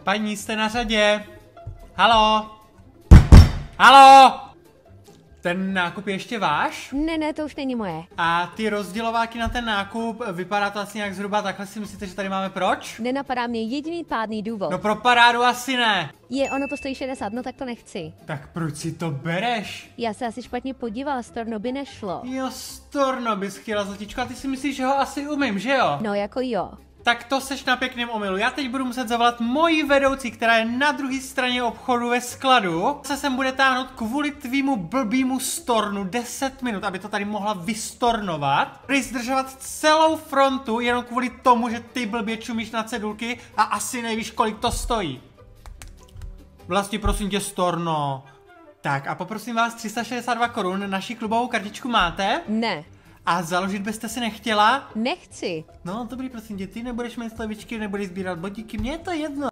Paní, jste na řadě. Halo? Halo? Ten nákup je ještě váš? Ne, to už není moje. A ty rozdělováky na ten nákup, vypadá to asi nějak zhruba takhle, si myslíte, že tady máme proč? Nenapadá mě jediný pádný důvod. No pro parádu asi ne. Ono to stojí 60, no tak to nechci. Tak proč si to bereš? Já se asi špatně podívala, storno by nešlo. Jo, storno bys chtěla, zlatičko, a ty si myslíš, že ho asi umím, že jo? No jako jo. Tak to seš na pěkném omylu. Já teď budu muset zavolat moji vedoucí, která je na druhé straně obchodu ve skladu. Se sem bude táhnout kvůli tvýmu blbýmu stornu 10 minut, aby to tady mohla vystornovat. Budeš zdržovat celou frontu jenom kvůli tomu, že ty blbě čumíš na cedulky a asi nevíš, kolik to stojí. Vlastně prosím tě, storno. Tak a poprosím vás 362 korun, naši klubovou kartičku máte? Ne. A založit byste si nechtěla? Nechci. No, dobrý, prosím tě, ty nebudeš mít slevičky, nebudeš sbírat bodíky, mně je to jedno.